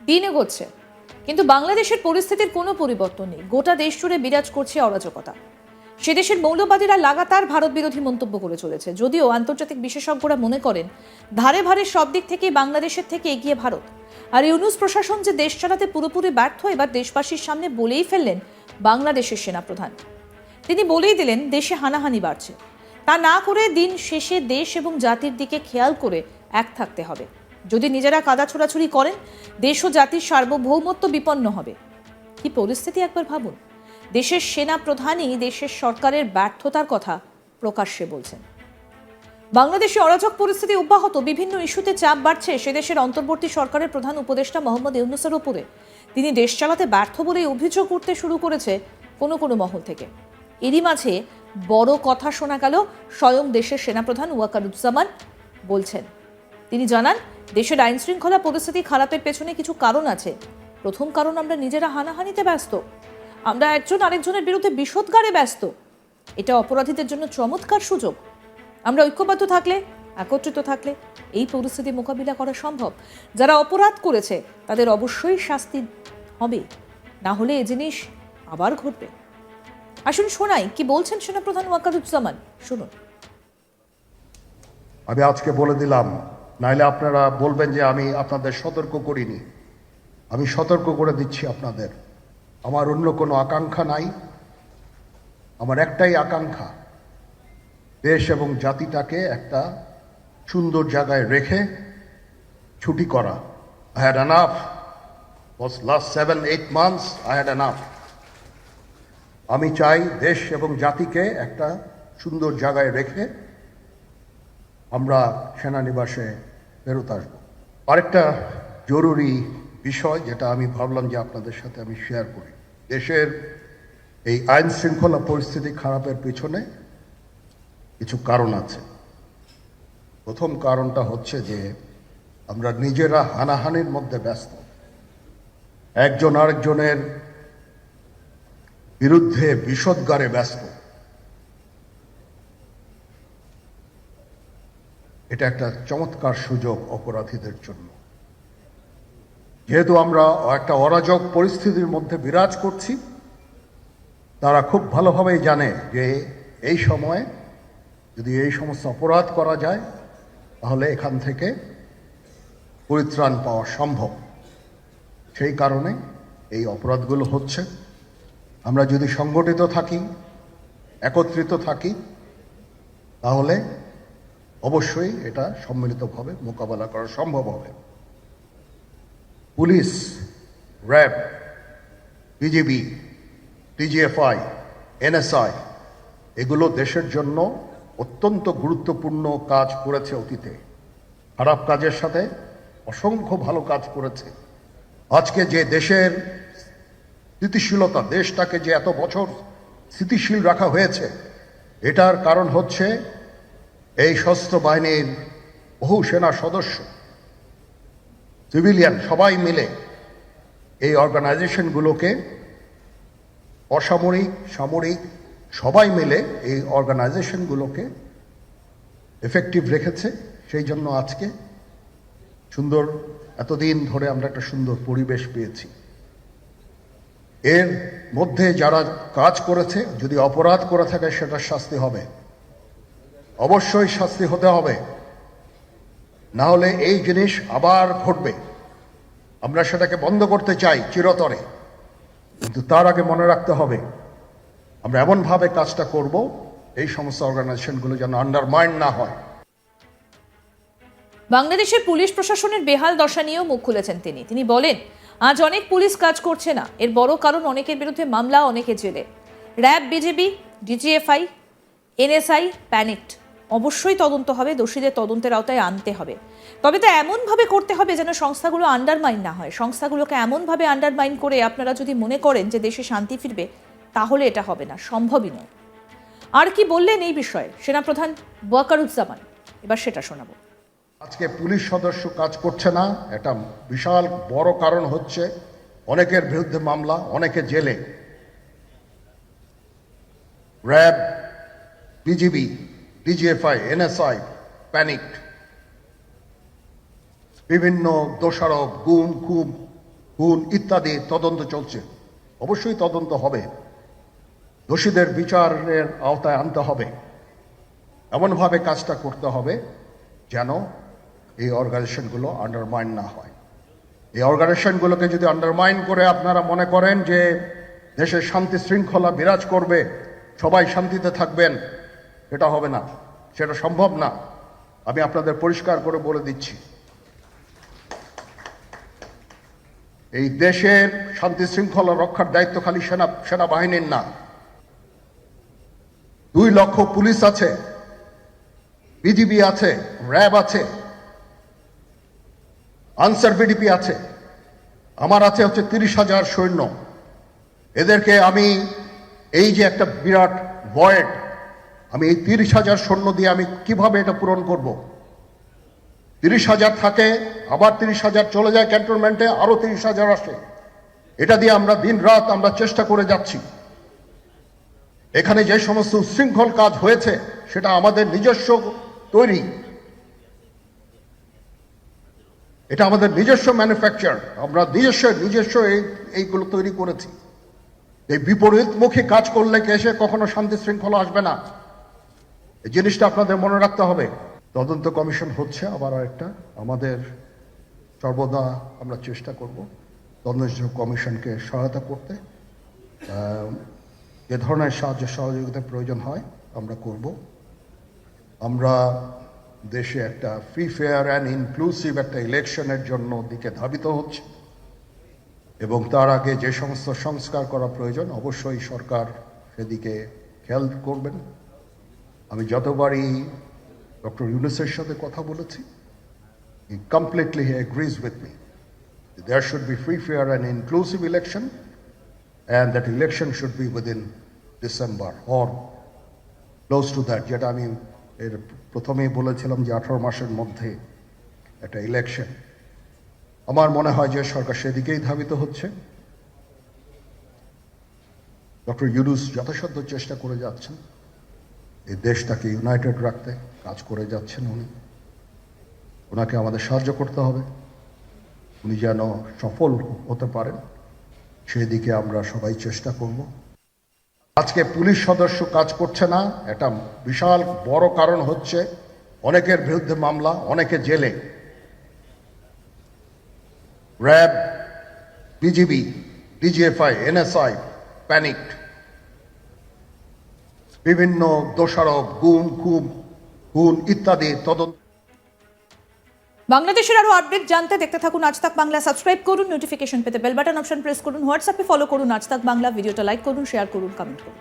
দিন এগোচ্ছে, কিন্তু বাংলাদেশের পরিস্থিতির কোনো পরিবর্তন নেই। গোটা দেশ জুড়ে বিরাজ করছে অরাজকতা। সে দেশের মৌলবাদীরা লাগাতার ভারত বিরোধী মন্তব্য করে চলেছে, যদিও আন্তর্জাতিক বিশেষজ্ঞরা মনে করেন ধারে ভারে সব দিক থেকে বাংলাদেশের থেকে এগিয়ে ভারত। আর ইউনূস প্রশাসন যে দেশ চালাতে পুরোপুরি ব্যর্থ, এবার দেশবাসীর সামনে বলেই ফেললেন বাংলাদেশের সেনাপ্রধান। তিনি বলেই দিলেন দেশে হানাহানি বাড়ছে, তা না করে দিন শেষে দেশ এবং জাতির দিকে খেয়াল করে এক থাকতে হবে। যদি নিজেরা কাদা ছোড়াছুড়ি করেন, দেশ ও জাতির সার্বভৌমত্ব বিপন্ন হবে। কি পরিস্থিতি একবার ভাবুন। দেশের সেনা প্রধানই দেশের সরকারের ব্যর্থতার কথা প্রকাশ্যে বলছেন। বাংলাদেশে অরাজক পরিস্থিতি অব্যাহত, বিভিন্ন ইস্যুতে চাপ বাড়ছে সে দেশের অন্তর্বর্তী সরকারের প্রধান উপদেষ্টা মোহাম্মদ ইউনূসের ওপরে। তিনি দেশ চালাতে ব্যর্থ বলেই অভিযোগ উঠতে শুরু করেছে কোনো কোনো মহল থেকে। এরই মাঝে বড় কথা শোনা গেল, স্বয়ং দেশের সেনাপ্রধান ওয়াকারুজ্জামান বলছেন। তিনি জানান, দেশের আইন শৃঙ্খলা পরিস্থিতি খারাপের পেছনে কিছু কারণ আছে। প্রথম কারণ, আমরা নিজেরা হানাহানিতে ব্যস্ত, আমরা একজন আরেকজনের বিরুদ্ধে বিষোদ্গারে ব্যস্ত। এটা অপরাধীদের জন্য চমৎকার সুযোগ। আমরা ঐক্যবদ্ধ থাকলে, একত্রিত থাকলে এই পরিস্থিতি মোকাবিলা করা সম্ভব। যারা অপরাধ করেছে তাদের অবশ্যই শাস্তি হবে, না হলে এ জিনিস আবার ঘটবে। আসুন শোনাই কি বলছেন সেনাপ্রধান ওয়াকারুজ্জামান, শুনুন। আমি আজকে বলে দিলাম, নাইলে আপনারা বলবেন যে আমি আপনাদের সতর্ক করিনি। আমি সতর্ক করে দিচ্ছি আপনাদের। আমার অন্য কোনো আকাঙ্ক্ষা নাই। আমার একটাই আকাঙ্ক্ষা, দেশ এবং জাতিটাকে একটা সুন্দর জায়গায় রেখে ছুটি করা। I had enough. Was last 7-8 months I had enough. আমি চাই দেশ এবং জাতিকে একটা সুন্দর জায়গায় রেখে আমরা সেনানিবাসে ফেরত আসবো। আরেকটা জরুরি বিষয় যেটা আমি ভাবলাম যে আপনাদের সাথে আমি শেয়ার করি। দেশের এই আইন শৃঙ্খলা পরিস্থিতি খারাপের পিছনে কিছু কারণ আছে। প্রথম কারণটা হচ্ছে যে আমরা নিজেরা হানাহানির মধ্যে ব্যস্ত, একজন আরেকজনের বিরুদ্ধে বিষোদ্গারে ব্যস্ত। এটা একটা চমৎকার সুযোগ অপরাধীদের জন্য। যেহেতু আমরা একটা অরাজক পরিস্থিতির মধ্যে বিরাজ করছি, তারা খুব ভালোভাবেই জানে যে এই সময়ে যদি এই সমস্ত অপরাধ করা যায় তাহলে এখান থেকে পরিত্রাণ পাওয়া সম্ভব। সেই কারণে এই অপরাধগুলো হচ্ছে। আমরা যদি সংগঠিত থাকি, একত্রিত থাকি, তাহলে অবশ্যই এটা সম্মিলিতভাবে মোকাবেলা করা সম্ভব হবে। Police, RAB, BGB, DGFI, NSI এগুলো দেশের জন্য অত্যন্ত গুরুত্বপূর্ণ কাজ করেছে অতীতে। খারাপ কাজের সাথে অসংখ্য ভালো কাজ করেছে। আজকে যে দেশের স্থিতিশীলতা, দেশটাকে যে এত বছর স্থিতিশীল রাখা হয়েছে, এটার কারণ হচ্ছে এই সশস্ত্র বাহিনীর বহু সেনা সদস্য, সিভিলিয়ান সবাই মিলে এই অর্গানাইজেশনগুলোকে, অসামরিক, সামরিক সবাই মিলে এই অর্গানাইজেশনগুলোকে এফেক্টিভ রেখেছে। সেই জন্য আজকে সুন্দর, এতদিন ধরে আমরা একটা সুন্দর পরিবেশ পেয়েছি। এর মধ্যে যারা কাজ করেছে, যদি অপরাধ করে থাকে সেটার শাস্তি হবে, অবশ্যই শাস্তি হতে হবে, না হলে এই জিনিস আবার ঘটবে। আমরা সেটাকে বন্ধ করতে চাই চিরতরে, কিন্তু তার আগে মনে রাখতে হবে আমরা এমনভাবে কাজটা করব এই সমস্ত অর্গানাইজেশনগুলো যেন আন্ডারমাইন্ড না হয়। বাংলাদেশের পুলিশ প্রশাসনের বেহাল দশা নিয়েও মুখ খুলেছেন তিনি বলেন, আজ অনেক পুলিশ কাজ করছে না, এর বড় কারণ অনেকের বিরুদ্ধে মামলা, অনেকে জেলে। RAB, BGB, DGFI, NSI panicked. অবশ্যই তদন্ত হবে, দোষীদের তদন্তের আওতায় আনতে হবে। তবে তা এমনভাবে করতে হবে যেন সংস্থাগুলো আন্ডারমাইন না হয়। সংস্থাগুলোকে এমনভাবে আন্ডারমাইন করে আপনারা যদি মনে করেন যে দেশে শান্তি ফিরবে, তাহলে এটা হবে না, সম্ভবই নয়। আর কি বললেন এই বিষয়ে সেনাপ্রধান ওয়াকারুজ্জামান, এবার সেটা শোনাবো। আজকে পুলিশ সদস্য কাজ করছে না, এটা বিশাল বড় কারণ হচ্ছে অনেকের বিরুদ্ধে মামলা, অনেকে জেলে। RAB, BGB, DGFI, NSI panicked. বিভিন্ন দোষারোপ, গুম খুম খুন ইত্যাদি তদন্ত চলছে। অবশ্যই তদন্ত হবে, দোষীদের বিচারের আওতায় আনতে হবে, এমনভাবে কাজটা করতে হবে যেন এই অর্গানাইজেশনগুলো আন্ডারমাইন না হয়। এই অর্গানাইজেশনগুলোকে যদি আন্ডারমাইন করে আপনারা মনে করেন যে দেশে শান্তি শৃঙ্খলা বিরাজ করবে, সবাই শান্তিতে থাকবেন, এটা হবে না, সেটা সম্ভব না। আমি আপনাদের পরিষ্কার করে বলে দিচ্ছি, এই দেশের শান্তি শৃঙ্খলা রক্ষার দায়িত্ব খালি সেনাবাহিনীর না। 2 লক্ষ পুলিশ আছে, বিজিবি আছে, র্যাব আছে, আনসার বিডিপি আছে, আমার আছে হচ্ছে 30,000 সৈন্য। এদেরকে আমি এই যে একটা বিরাট ভয়েড, আমি এই 30,000 সৈন্য দিয়ে আমি কিভাবে এটা পূরণ করব? 30,000 থাকে, আবার 30,000 চলে যায় ক্যান্টনমেন্টে, আরো 30,000 আসে। এটা দিয়ে আমরা দিন রাত আমরা চেষ্টা করে যাচ্ছি। এখানে যে সমস্ত উচ্ছৃঙ্খল কাজ হয়েছে সেটা আমাদের নিজস্ব তৈরি, এটা আমাদের নিজস্ব ম্যানুফ্যাকচার, আমরা নিজস্ব এইগুলো তৈরি করেছি। এই বিপরীতমুখী কাজ করলে এসে কখনো শান্তি শৃঙ্খলা আসবে না, এই জিনিসটা আপনাদের মনে রাখতে হবে। তদন্ত কমিশন হচ্ছে, আবার একটা আমাদের সর্বদা আমরা চেষ্টা করব তদন্ত কমিশনকে সহায়তা করতে। যে ধরনের সাহায্য সহযোগিতার প্রয়োজন হয় আমরা করব। আমরা দেশে একটা ফ্রি ফেয়ার অ্যান্ড ইনক্লুসিভ একটা ইলেকশনের জন্য দিকে ধাবিত হচ্ছে, এবং তার আগে যে সমস্ত সংস্কার করা প্রয়োজন অবশ্যই সরকার সেদিকে খেয়াল করবেন। আমি যতবারই ডক্টর ইউনূসের সাথে কথা বলেছি, he completely agrees with me. There should be free, fair and inclusive election, and that election should be within December or close to that. যেটা আমি এর প্রথমেই বলেছিলাম যে 18 মাসের মধ্যে একটা ইলেকশন। আমার মনে হয় যে সরকার সেদিকেই ধাবিত হচ্ছে। ডক্টর ইউনূস যথাসাধ্য চেষ্টা করে যাচ্ছেন এই দেশটাকে ইউনাইটেড রাখতে, কাজ করে যাচ্ছেন উনি। ওনাকে আমাদের সাহায্য করতে হবে, উনি যেন সফল হতে পারেন সেদিকে আমরা সবাই চেষ্টা করব। আজকে পুলিশ সদস্য কাজ করছে না, এটা বিশাল বড় কারণ হচ্ছে অনেকের বিরুদ্ধে মামলা, অনেকে জেলে। RAB, BGB, DGFI, NSI panicked. বিভিন্ন দোষারোপ, খুন ইত্যাদি তদন্ত। বাংলাদেশের আরো আপডেট জানতে দেখতে থাকুন আজ তাক বাংলা। সাবস্ক্রাইব করুন, নোটিফিকেশন পেতে বেল বাটন অপশন প্রেস করুন, হোয়াটসঅ্যাপে ফলো করুন আজ তাক বাংলা, ভিডিওটা লাইক করুন, শেয়ার করুন, কমেন্ট করুন।